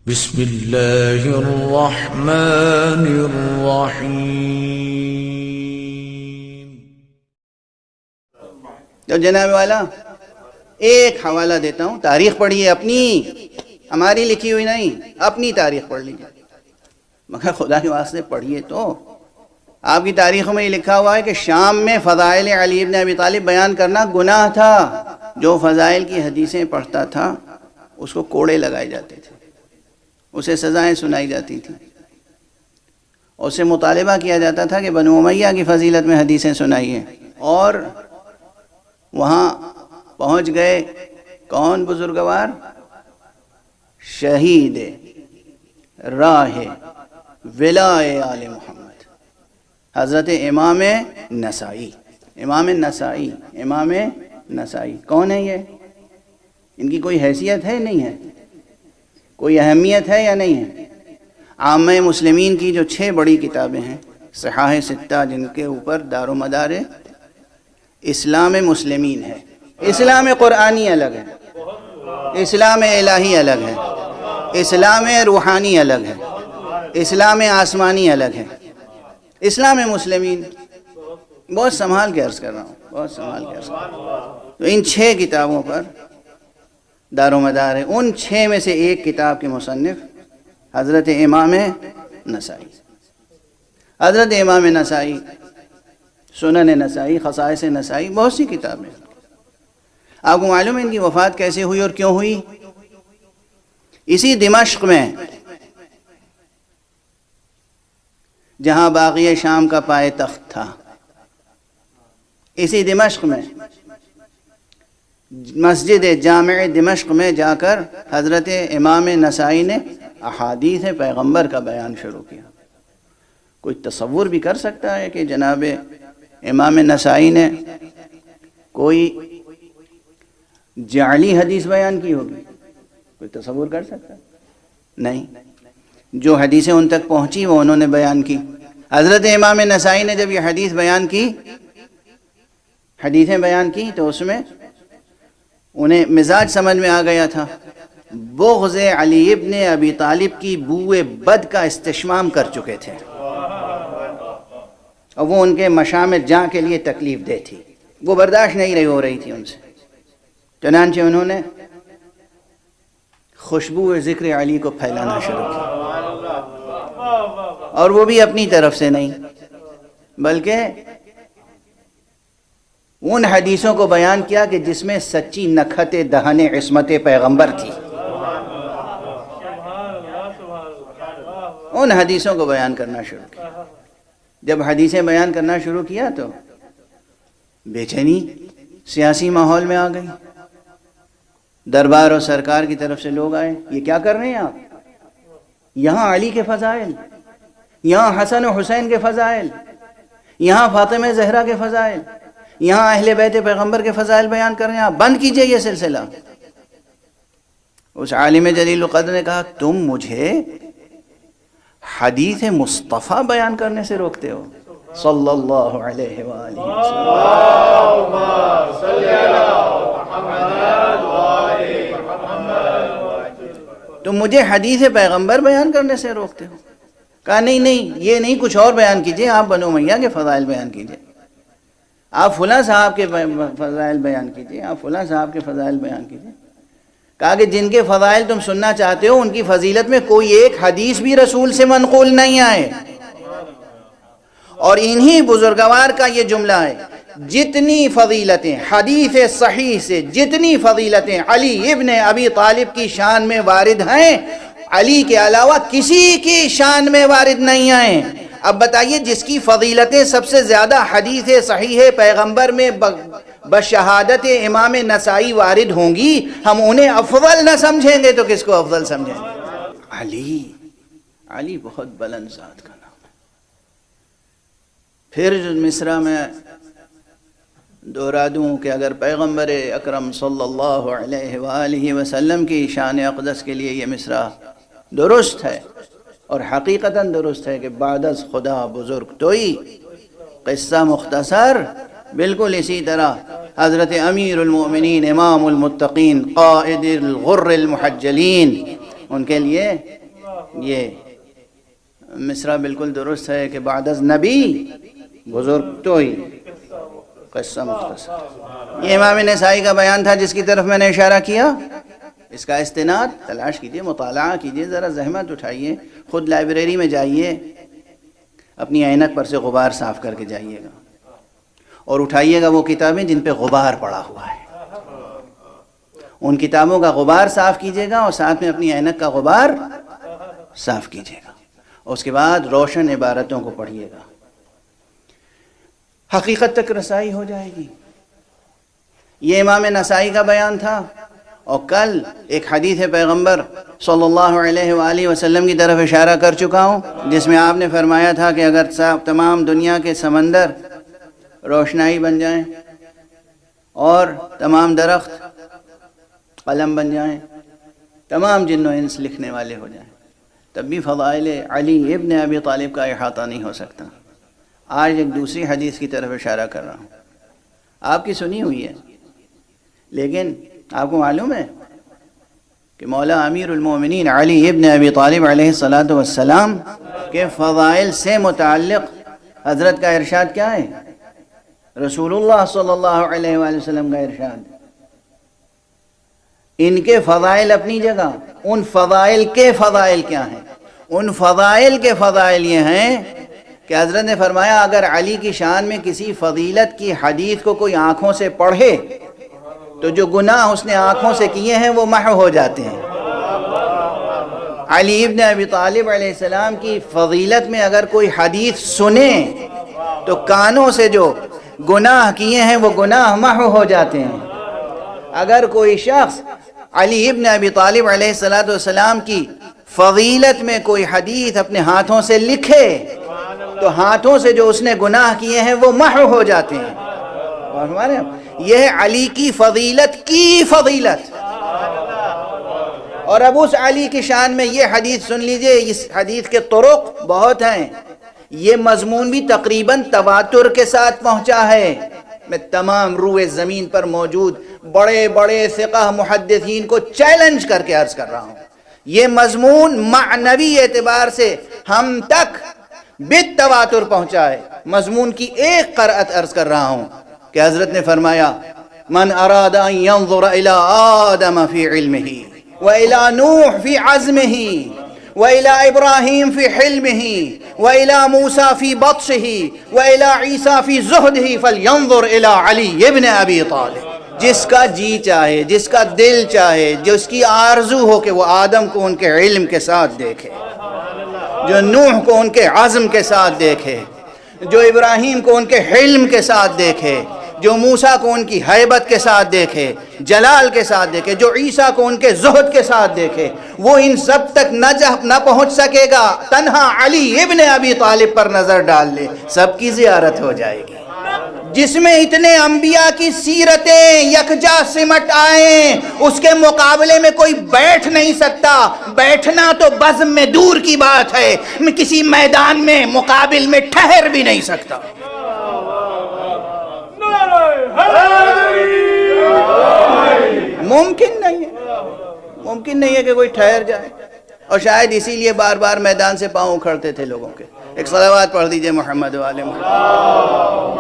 بسم اللہ الرحمن الرحیم۔ تو جناب والا ایک حوالہ دیتا ہوں، تاریخ پڑھیے اپنی، ہماری لکھی ہوئی نہیں، اپنی تاریخ پڑھ لیجیے، مگر خدا کے واسطے پڑھیے تو۔ آپ کی تاریخوں میں یہ لکھا ہوا ہے کہ شام میں فضائل علی ابن ابی طالب بیان کرنا گناہ تھا۔ جو فضائل کی حدیثیں پڑھتا تھا اس کو کوڑے لگائے جاتے تھے، اسے سزائیں سنائی جاتی تھیں، اسے مطالبہ کیا جاتا تھا کہ بنو امیہ کی فضیلت میں حدیثیں سنائیے۔ اور وہاں پہنچ گئے کون بزرگوار؟ شہید راہ ولائے آل محمد حضرت امام نسائی۔ امام نسائی کون ہے یہ؟ ان کی کوئی حیثیت ہے نہیں ہے؟ کوئی اہمیت ہے یا نہیں ہے؟ عامہ مسلمین کی جو 6 بڑی کتابیں ہیں، صحاح 6 جن کے اوپر دار و مدار اسلام مسلمین ہے۔ اسلام قرآنی الگ ہے، اسلام الہی الگ ہے، اسلام روحانی الگ ہے، اسلام آسمانی الگ ہے۔ اسلام مسلمین بہت سنبھال کے عرض کر رہا ہوں، بہت سنبھال کے عرض کر رہا ہوں۔ تو ان 6 کتابوں پر دار و مدار ہے۔ ان 6 میں سے ایک کتاب کے مصنف حضرت امام نسائی۔ حضرت امام نسائی، سنن نسائی، خصائص نسائی، بہت سی کتابیں۔ آپ کو معلوم ہے ان کی وفات کیسے ہوئی اور کیوں ہوئی؟ اسی دمشق میں جہاں باغی شام کا پائے تخت تھا، اسی دمشق میں مسجد جامع دمشق میں جا کر حضرت امام نسائی نے احادیث پیغمبر کا بیان شروع کیا۔ کوئی تصور بھی کر سکتا ہے کہ جناب امام نسائی نے کوئی جعلی حدیث بیان کی ہوگی؟ کوئی تصور کر سکتا ہے؟ نہیں، جو حدیثیں ان تک پہنچی وہ انہوں نے بیان کی۔ حضرت امام نسائی نے جب یہ حدیثیں بیان کی تو اس میں انہیں مزاج سمجھ میں آ گیا تھا، بغض علی ابن ابی طالب کی بوئے بد کا استشمام کر چکے تھے، اور وہ ان کے مشام جاں کے لیے تکلیف دہ تھی، وہ برداشت نہیں ہو رہی تھی ان سے۔ چنانچہ انہوں نے خوشبو ذکر علی کو پھیلانا شروع کیا، اور وہ بھی اپنی طرف سے نہیں بلکہ ان حدیثوں کو بیان کیا کہ جس میں سچی نکھت دہن عصمت پیغمبر تھی، ان حدیثوں کو بیان کرنا شروع کیا۔ جب حدیثیں بیان کرنا شروع کیا تو بے چینی سیاسی ماحول میں آ گئی۔ دربار اور سرکار کی طرف سے لوگ آئے، یہ کیا کر رہے ہیں آپ؟ یہاں علی کے فضائل، یہاں حسن و حسین کے فضائل، یہاں فاطمہ زہرا کے فضائل، یہاں اہل بیت پیغمبر کے فضائل بیان کر رہے ہیں، آپ بند کیجئے یہ سلسلہ۔ اس عالم جلیل القدر نے کہا، تم مجھے حدیث مصطفیٰ بیان کرنے سے روکتے ہو، صلی اللہ علیہ وآلہ وسلم۔ تم مجھے حدیث پیغمبر بیان کرنے سے روکتے ہو۔ کہا نہیں، یہ نہیں، کچھ اور بیان کیجئے، آپ بنو امیہ کے فضائل بیان کیجئے، آپ فلاں صاحب کے فضائل بیان کیجئے، آپ فلاں صاحب کے فضائل بیان کیجئے۔ کہا کہ جن کے فضائل تم سننا چاہتے ہو ان کی فضیلت میں کوئی ایک حدیث بھی رسول سے منقول نہیں آئے۔ اور انہی بزرگوار کا یہ جملہ ہے، جتنی فضیلتیں حدیث صحیح سے، جتنی فضیلتیں علی ابن ابی طالب کی شان میں وارد ہیں، علی کے علاوہ کسی کی شان میں وارد نہیں آئے۔ اب بتائیے، جس کی فضیلتیں سب سے زیادہ حدیث صحیح پیغمبر میں بشہادت امام نسائی وارد ہوں گی، ہم انہیں افضل نہ سمجھیں گے تو کس کو افضل سمجھیں گے؟ علی بہت بلند ذات کا نام ہے۔ پھر مصرع میں دہرا دوں کہ اگر پیغمبر اکرم صلی اللہ علیہ وآلہ وسلم کی شان اقدس کے لیے یہ مصرع درست ہے اور حقیقتاً درست ہے کہ بعد از خدا بزرگ توئی، قصہ مختصر بالکل اسی طرح حضرت امیر المؤمنین امام المتقین قائد الغر المحجلین ان کے لیے یہ مصرع بالکل درست ہے کہ بعد از نبی بزرگ تو ہی قصہ مختصر. یہ امام نسائی کا بیان تھا جس کی طرف میں نے اشارہ کیا. اس کا استناد تلاش کیجئے، مطالعہ کیجئے، ذرا زحمت اٹھائیے، خود لائبریری میں جائیے، اپنی عینک پر سے غبار صاف کر کے جائیے گا اور اٹھائیے گا وہ کتابیں جن پہ غبار پڑا ہوا ہے. ان کتابوں کا غبار صاف کیجئے گا اور ساتھ میں اپنی عینک کا غبار صاف کیجئے گا. اور اس کے بعد روشن عبارتوں کو پڑھیے گا، حقیقت تک رسائی ہو جائے گی. یہ امام نسائی کا بیان تھا. اور کل ایک حدیث پیغمبر صلی اللہ علیہ وآلہ وسلم کی طرف اشارہ کر چکا ہوں، جس میں آپ نے فرمایا تھا کہ اگر تمام دنیا کے سمندر روشنائی بن جائیں اور تمام درخت قلم بن جائیں، تمام جن و انس لکھنے والے ہو جائیں، تب بھی فضائل علی ابن ابی طالب کا احاطہ نہیں ہو سکتا. آج ایک دوسری حدیث کی طرف اشارہ کر رہا ہوں، آپ کی سنی ہوئی ہے، لیکن آپ کو معلوم ہے کہ مولا امیر المومنین علی ابن ابی طالب علیہ السلام کے فضائل سے متعلق حضرت کا ارشاد کیا ہے؟ رسول اللہ صلی اللہ علیہ وآلہ وسلم کا ارشاد. ان کے فضائل اپنی جگہ، ان فضائل کے فضائل کیا ہیں؟ ان فضائل کے فضائل یہ ہیں کہ حضرت نے فرمایا اگر علی کی شان میں کسی فضیلت کی حدیث کو کوئی آنکھوں سے پڑھے تو جو گناہ اس نے آنکھوں سے کیے ہیں وہ محو ہو جاتے ہیں. علی ابن ابی طالب علیہ السلام کی فضیلت میں اگر کوئی حدیث سنے تو کانوں سے جو گناہ کیے ہیں وہ گناہ محو ہو جاتے ہیں. اگر کوئی شخص علی ابن ابی طالب علیہ السلام کی فضیلت میں کوئی حدیث اپنے ہاتھوں سے لکھے تو ہاتھوں سے جو اس نے گناہ کیے ہیں وہ محو ہو جاتے ہیں. اور ہمارے یہ ہے علی کی فضیلت. اور اب اس علی کی شان میں یہ حدیث سن لیجئے، اس حدیث کے طرق بہت ہیں، یہ مضمون بھی تقریباً تواتر کے ساتھ پہنچا ہے. میں تمام روئے زمین پر موجود بڑے بڑے فقہ محدثین کو چیلنج کر کے عرض کر رہا ہوں، یہ مضمون معنوی اعتبار سے ہم تک بالتواتر پہنچا ہے. مضمون کی ایک قرأت عرض کر رہا ہوں کہ حضرت نے فرمایا من اراد ان ينظر الى آدم في علمه والى نوح في عزمه والى ابراہیم في حلمه والى موسى في بطشه والى عیسیٰ في زہده فلينظر الى علی ابن ابی طالب. جس کا جی چاہے، جس کا دل چاہے، جس کی آرزو ہو کہ وہ آدم کو ان کے علم کے ساتھ دیکھے، جو نوح کو ان کے عزم کے ساتھ دیکھے، جو ابراہیم کو ان کے حلم کے ساتھ دیکھے، جو موسیٰ کو ان کی ہیبت کے ساتھ دیکھے، جلال کے ساتھ دیکھے، جو عیسیٰ کو ان کے زہد کے ساتھ دیکھے، وہ ان سب تک نہ پہنچ سکے گا. تنہا علی ابن ابی طالب پر نظر ڈال لے، سب کی زیارت ہو جائے گی. جس میں اتنے انبیاء کی سیرتیں یکجا سمٹ آئیں، اس کے مقابلے میں کوئی بیٹھ نہیں سکتا. بیٹھنا تو بزم میں دور کی بات ہے، میں کسی میدان میں مقابل میں ٹھہر بھی نہیں سکتا. ممکن نہیں ہے کہ کوئی ٹھہر جائے. اور شاید اسی لیے بار بار میدان سے پاؤں اکھڑتے تھے لوگوں کے. ایک صلوات پڑھ دیجئے محمد و آل محمد.